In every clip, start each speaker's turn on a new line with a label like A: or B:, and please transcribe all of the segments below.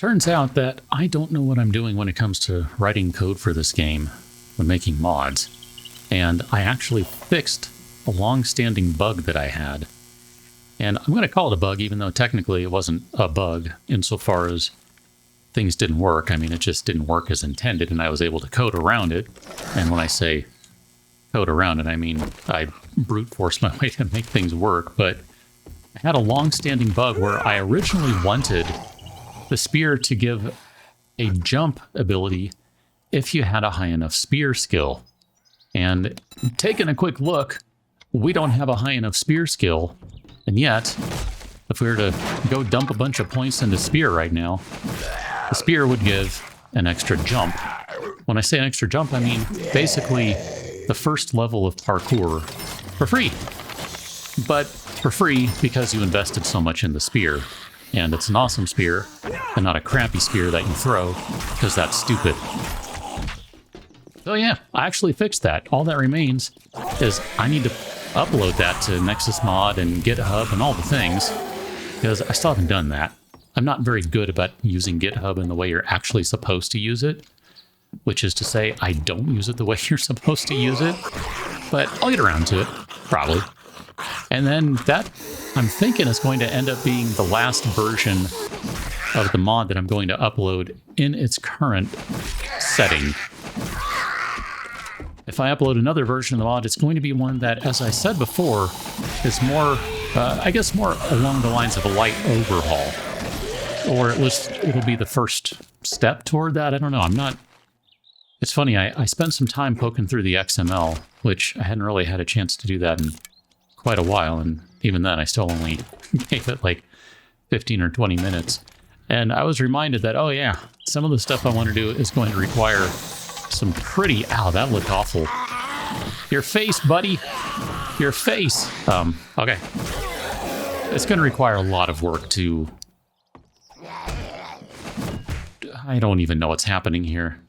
A: Turns out that I don't know what I'm doing when it comes to writing code for this game when making mods. And I actually fixed a long-standing bug that I had. And I'm going to call it a bug, even though technically it wasn't a bug insofar as things didn't work. I mean, it just didn't work as intended, and I was able to code around it. And when I say code around it, I mean I brute forced my way to make things work. But I had a long-standing bug where I originally wanted the spear to give a jump ability if you had a high enough spear skill. And taking a quick look, we don't have a high enough spear skill. And yet, if we were to go dump a bunch of points into spear right now, the spear would give an extra jump. When I say an extra jump, I mean basically the first level of parkour for free. But for free because you invested so much in the spear. And it's an awesome spear, and not a crappy spear that you throw, because that's stupid. So yeah, I actually fixed that. All that remains is I need to upload that to Nexus Mod and GitHub and all the things, because I still haven't done that. I'm not very good about using GitHub in the way you're actually supposed to use it, which is to say I don't use it the way you're supposed to use it, but I'll get around to it, probably. And then that, I'm thinking, is going to end up being the last version of the mod that I'm going to upload in its current setting. If I upload another version of the mod, it's going to be one that, as I said before, is more, I guess more along the lines of a light overhaul. Or at least it'll be the first step toward that. I don't know. I'm not... It's funny, I spent some time poking through the XML, which I hadn't really had a chance to do that in quite a while, and even then I still only gave it like 15 or 20 minutes. And I was reminded that, oh yeah, some of the stuff I want to do is going to require some pretty... Ow, that looked awful. Your face, buddy. Your face. Okay. It's going to require a lot of work to... I don't even know what's happening here.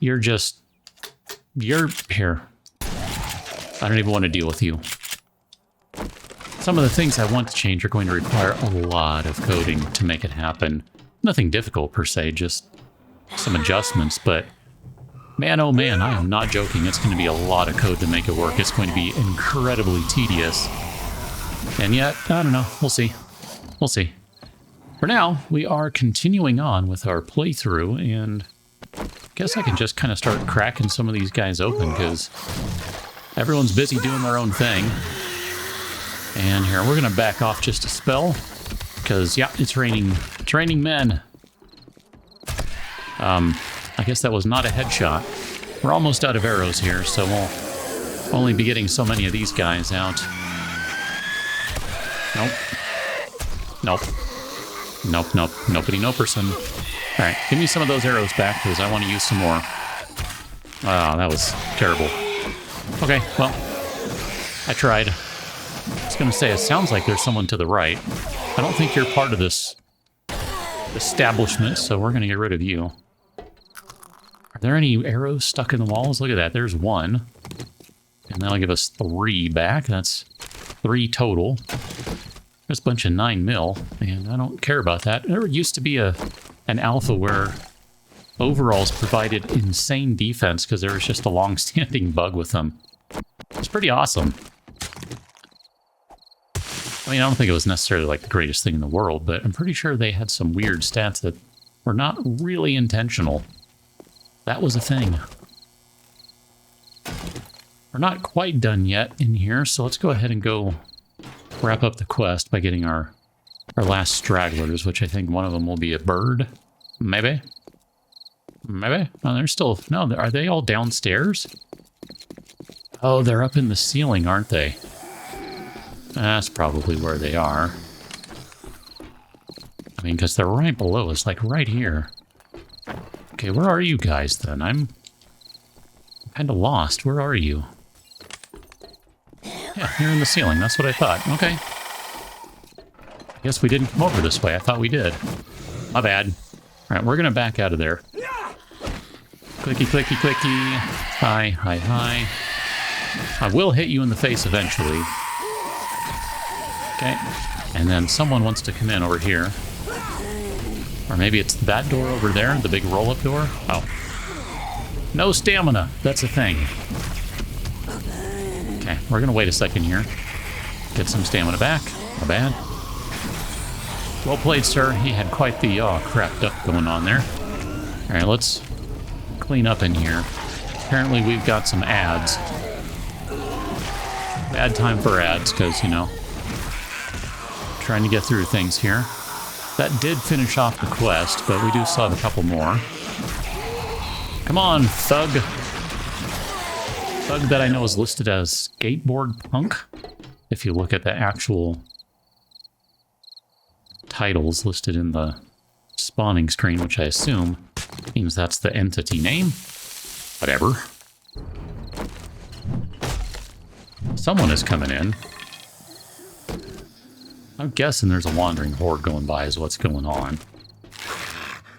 A: You're here. I don't even want to deal with you. Some of the things I want to change are going to require a lot of coding to make it happen. Nothing difficult per se, just some adjustments, but man, oh man, I am not joking. It's going to be a lot of code to make it work. It's going to be incredibly tedious. And yet, I don't know. We'll see. We'll see. For now, we are continuing on with our playthrough, and I guess I can just kind of start cracking some of these guys open, because everyone's busy doing their own thing. And here, we're going to back off just a spell, because, yeah, it's raining. It's raining men. I guess that was not a headshot. We're almost out of arrows here, so we'll only be getting so many of these guys out. Nope. Nope. Nope, nope. Nobody, no person. Alright, give me some of those arrows back, because I want to use some more. Oh, that was terrible. Okay, well, I tried. I was going to say, it sounds like there's someone to the right. I don't think you're part of this establishment, so we're going to get rid of you. Are there any arrows stuck in the walls? Look at that, there's one. And that'll give us 3 back. That's 3 total. There's a bunch of 9mm, and I don't care about that. There used to be an alpha where overalls provided insane defense because there was just a long-standing bug with them. It's pretty awesome. I mean, I don't think it was necessarily like the greatest thing in the world, but I'm pretty sure they had some weird stats that were not really intentional. That was a thing. We're not quite done yet in here, so let's go ahead and go wrap up the quest by getting our last stragglers, which I think one of them will be a bird. Maybe? Maybe? Oh, they're still... No, are they all downstairs? Oh, they're up in the ceiling, aren't they? That's probably where they are. I mean, because they're right below us, like right here. Okay, where are you guys then? I'm kind of lost. Where are you? Yeah, you're in the ceiling. That's what I thought. Okay. I guess we didn't come over this way. I thought we did. My bad. All right, we're going to back out of there. Clicky, clicky, clicky. Hi, hi, hi. I will hit you in the face eventually. Okay. And then someone wants to come in over here. Or maybe it's that door over there, the big roll-up door? Oh. No stamina. That's a thing. Okay, we're going to wait a second here. Get some stamina back. Not bad. Well played, sir. He had quite the crap duck going on there. All right, let's clean up in here. Apparently we've got some ads. Bad time for ads, because, you know, trying to get through things here. That did finish off the quest, but we do still have a couple more. Come on, thug. Thug that I know is listed as skateboard punk. If you look at the actual titles listed in the spawning screen, which I assume means that's the entity name. Whatever. Someone is coming in. I'm guessing there's a wandering horde going by is what's going on.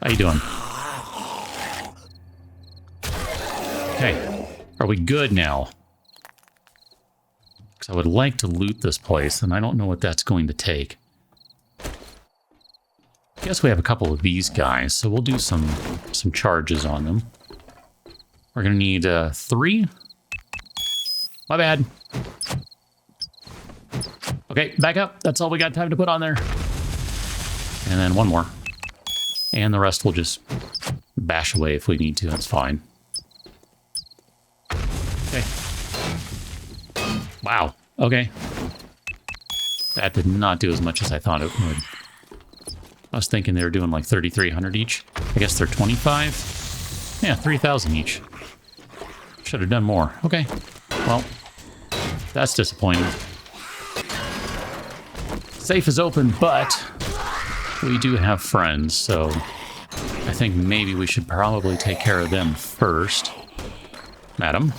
A: How you doing? Okay. Are we good now? Because I would like to loot this place, and I don't know what that's going to take. I guess we have a couple of these guys, so we'll do some charges on them. We're going to need 3. My bad. Okay, back up. That's all we got time to put on there. And then one more. And the rest will just bash away if we need to. That's fine. Okay. Wow. Okay. That did not do as much as I thought it would. I was thinking they were doing like 3,300 each. I guess they're 25. Yeah, 3,000 each. Should have done more. Okay. Well, that's disappointing. Safe is open, but we do have friends, so I think maybe we should probably take care of them first. Madam.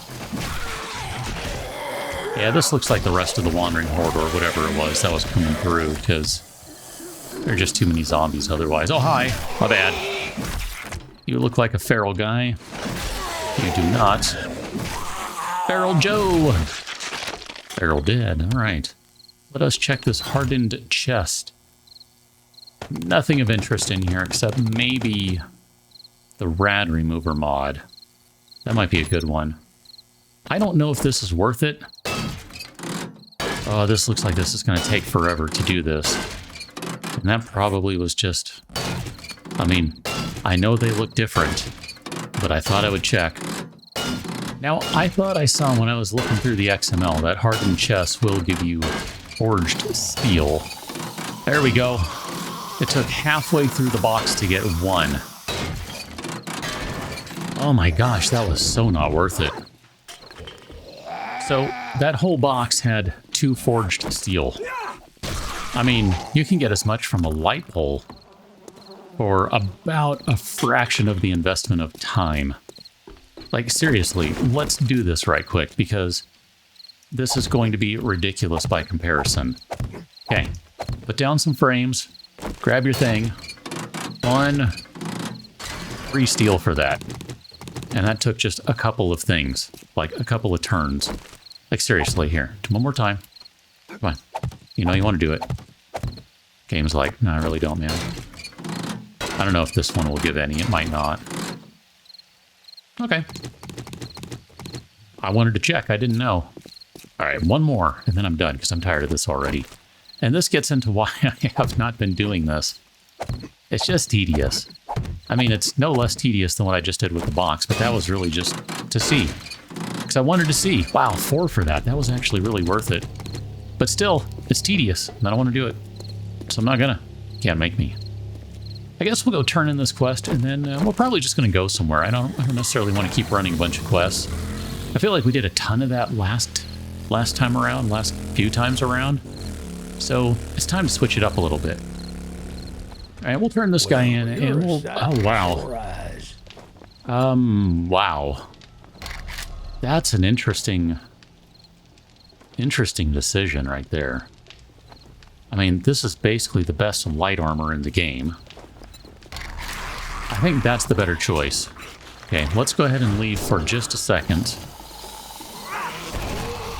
A: Yeah, this looks like the rest of the Wandering Horde or whatever it was that was coming through, because there are just too many zombies otherwise. Oh, hi. My bad. You look like a feral guy. You do not. Feral Joe. Feral dead. All right. Let us check this hardened chest. Nothing of interest in here except maybe the rad remover mod. That might be a good one. I don't know if this is worth it. Oh, this looks like this is going to take forever to do this. And that probably was just... I mean, I know they look different, but I thought I would check. Now, I thought I saw when I was looking through the XML that hardened chests will give you forged steel. There we go. It took halfway through the box to get 1. Oh my gosh, that was so not worth it. So that whole box had 2 forged steel. I mean, you can get as much from a light pole for about a fraction of the investment of time. Like, seriously, let's do this right quick, because this is going to be ridiculous by comparison. Okay, put down some frames, grab your thing, 1 free steel for that. And that took just a couple of things, like a couple of turns. Like, seriously, here, one more time. Come on, you know you want to do it. Game's like, no, I really don't, man. I don't know if this one will give any, it might not. Okay. I wanted to check, I didn't know. All right, 1 more, and then I'm done, because I'm tired of this already. And this gets into why I have not been doing this. It's just tedious. I mean, it's no less tedious than what I just did with the box, but that was really just to see. Because I wanted to see. Wow, 4 for that. That was actually really worth it. But still, it's tedious, and I don't want to do it. So I'm not gonna. Can't make me. I guess we'll go turn in this quest, and then we're probably just going to go somewhere. I don't necessarily want to keep running a bunch of quests. I feel like we did a ton of that last time around, last few times around. So it's time to switch it up a little bit. All right, we'll turn this guy in, and we'll... Oh, wow. Wow. That's an interesting decision right there. I mean, this is basically the best light armor in the game. I think that's the better choice. Okay, let's go ahead and leave for just a second.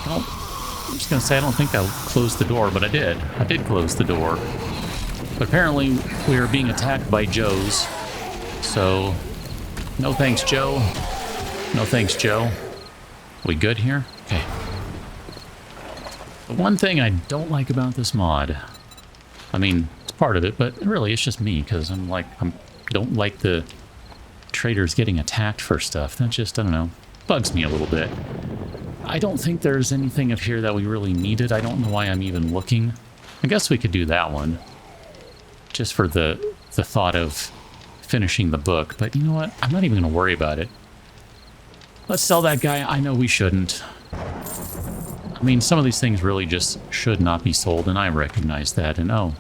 A: Oh, I'm just going to say I don't think I closed the door, but I did. I did close the door. But apparently we are being attacked by Joes. So, no thanks, Joe. No thanks, Joe. We good here? Okay. The one thing I don't like about this mod, I mean, it's part of it, but really it's just me, because don't like the traders getting attacked for stuff. That just, I don't know, bugs me a little bit. I don't think there's anything up here that we really needed. I don't know why I'm even looking. I guess we could do that one, just for the thought of finishing the book. But you know what? I'm not even going to worry about it. Let's sell that guy. I know we shouldn't. I mean, some of these things really just should not be sold, and I recognize that. And oh,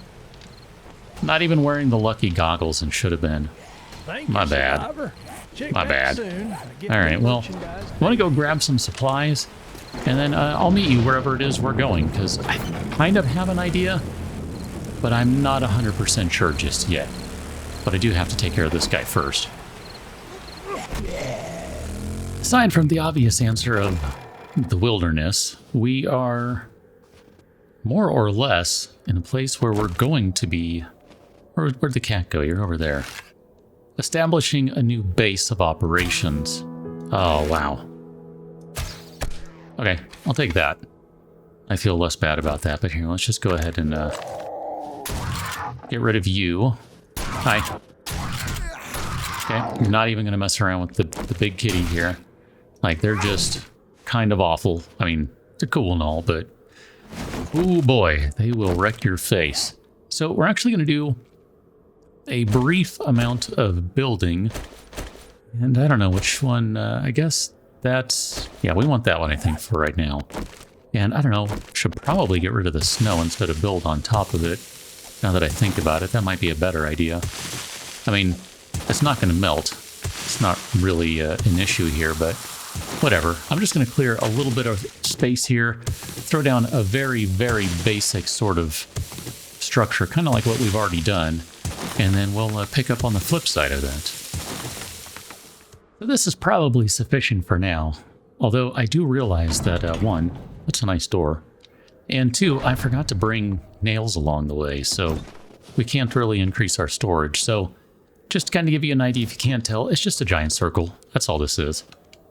A: not even wearing the lucky goggles and should have been. My bad. My bad. All right, well, I want to go grab some supplies, and then I'll meet you wherever it is we're going, because I kind of have an idea, but I'm not 100% sure just yet. But I do have to take care of this guy first. Aside from the obvious answer of the wilderness, we are more or less in a place where we're going to be... Where'd the cat go? You're over there. Establishing a new base of operations. Oh, wow. Okay, I'll take that. I feel less bad about that, but here, let's just go ahead and get rid of you. Hi. Okay, I'm not even going to mess around with the big kitty here. Like, they're just kind of awful. I mean, they're cool and all, but... oh boy, they will wreck your face. So we're actually going to do a brief amount of building. And I don't know which one. I guess that's... yeah, we want that one, I think, for right now. And I don't know, should probably get rid of the snow instead of build on top of it. Now that I think about it, that might be a better idea. I mean, it's not going to melt. It's not really an issue here, but whatever. I'm just going to clear a little bit of space here, throw down a very, very basic sort of structure, kind of like what we've already done, and then we'll pick up on the flip side of that. So this is probably sufficient for now, although I do realize that, one, that's a nice door, and two, I forgot to bring nails along the way, so we can't really increase our storage. So just to kind of give you an idea, if you can't tell, it's just a giant circle. That's all this is.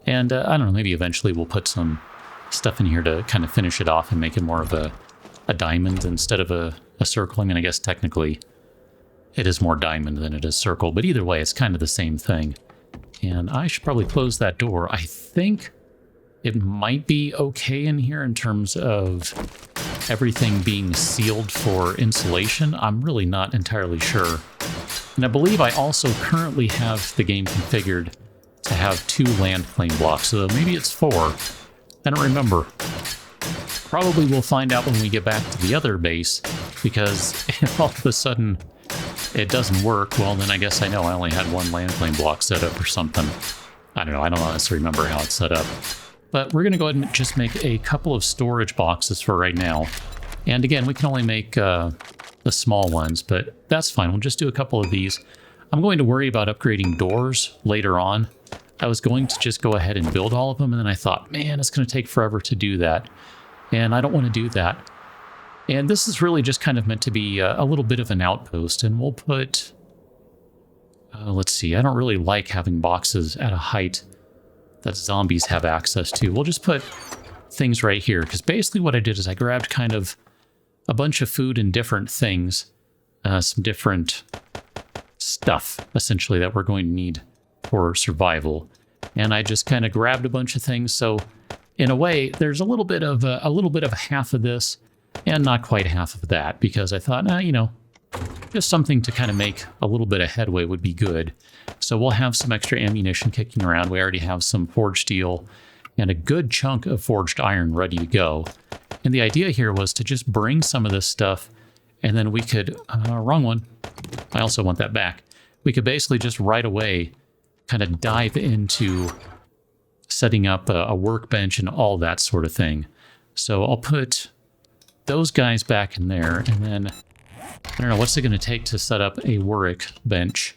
A: And I don't know, maybe eventually we'll put some stuff in here to kind of finish it off and make it more of a diamond instead of a circle. I mean, I guess technically it is more diamond than it is circle, but either way, it's kind of the same thing. And I should probably close that door. I think it might be okay in here in terms of everything being sealed for insulation. I'm really not entirely sure. And I believe I also currently have the game configured to have 2 land claim blocks, so maybe it's 4. I don't remember. Probably we'll find out when we get back to the other base, because if all of a sudden it doesn't work, well then I guess I know I only had 1 land claim block set up or something. I don't know, I don't honestly remember how it's set up. But we're going to go ahead and just make a couple of storage boxes for right now. And again, we can only make the small ones, but that's fine. We'll just do a couple of these. I'm going to worry about upgrading doors later on. I was going to just go ahead and build all of them, and then I thought, man, it's going to take forever to do that. And I don't want to do that. And this is really just kind of meant to be a little bit of an outpost, and we'll put... let's see, I don't really like having boxes at a height that zombies have access to. We'll just put things right here, because basically what I did is I grabbed kind of a bunch of food and different things, some different stuff, essentially, that we're going to need for survival. And I just kind of grabbed a bunch of things, so in a way, there's a little bit of half of this, and not quite half of that, because I thought, you know, just something to kind of make a little bit of headway would be good. So we'll have some extra ammunition kicking around. We already have some forged steel and a good chunk of forged iron ready to go. And the idea here was to just bring some of this stuff, and then we could, wrong one, I also want that back. We could basically just right away kind of dive into setting up a workbench and all that sort of thing. So I'll put those guys back in there, and then I don't know, what's it going to take to set up a workbench?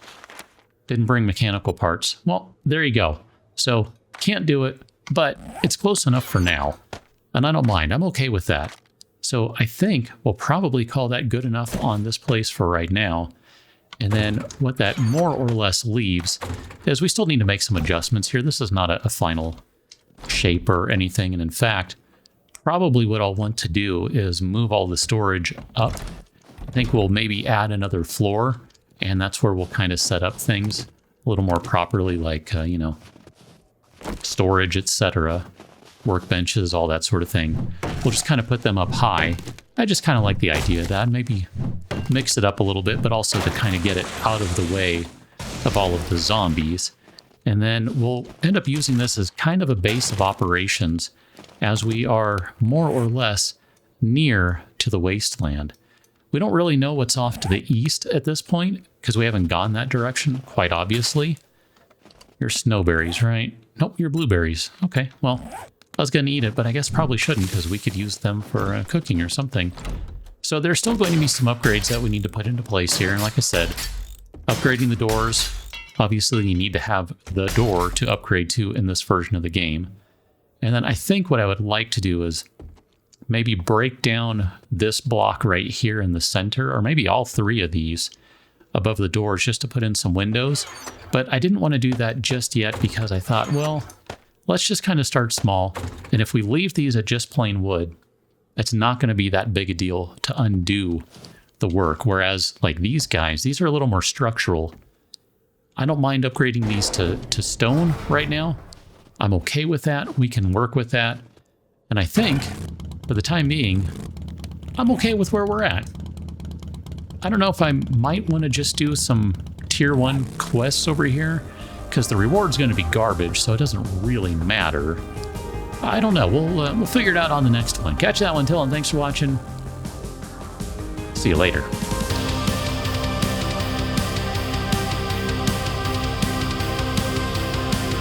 A: Didn't bring mechanical parts. Well, there you go. So can't do it, but it's close enough for now, and I don't mind. I'm okay with that. So I think we'll probably call that good enough on this place for right now. And then what that more or less leaves is we still need to make some adjustments here. This is not a final shape or anything. And in fact, probably what I'll want to do is move all the storage up. I think we'll maybe add another floor, and that's where we'll kind of set up things a little more properly, like, you know, storage, etc., workbenches, all that sort of thing. We'll just kind of put them up high. I just kind of like the idea of that. Maybe mix it up a little bit, but also to kind of get it out of the way of all of the zombies. And then we'll end up using this as kind of a base of operations as we are more or less near to the wasteland. We don't really know what's off to the east at this point because we haven't gone that direction, quite obviously. You're snowberries, right? Nope, you're blueberries. Okay, well, I was going to eat it, but I guess probably shouldn't because we could use them for cooking or something. So there's still going to be some upgrades that we need to put into place here. And like I said, upgrading the doors. Obviously, you need to have the door to upgrade to in this version of the game. And then I think what I would like to do is maybe break down this block right here in the center, or maybe all three of these above the doors just to put in some windows. But I didn't want to do that just yet because I thought, well, let's just kind of start small. And if we leave these at just plain wood, it's not going to be that big a deal to undo the work. Whereas like these guys, these are a little more structural. I don't mind upgrading these to stone right now. I'm okay with that. We can work with that. And I think for the time being, I'm okay with where we're at. I don't know if I might want to just do some tier 1 quests over here because the reward's going to be garbage, so it doesn't really matter. I don't know. We'll figure it out on the next one. Catch that one, Till, and thanks for watching. See you later.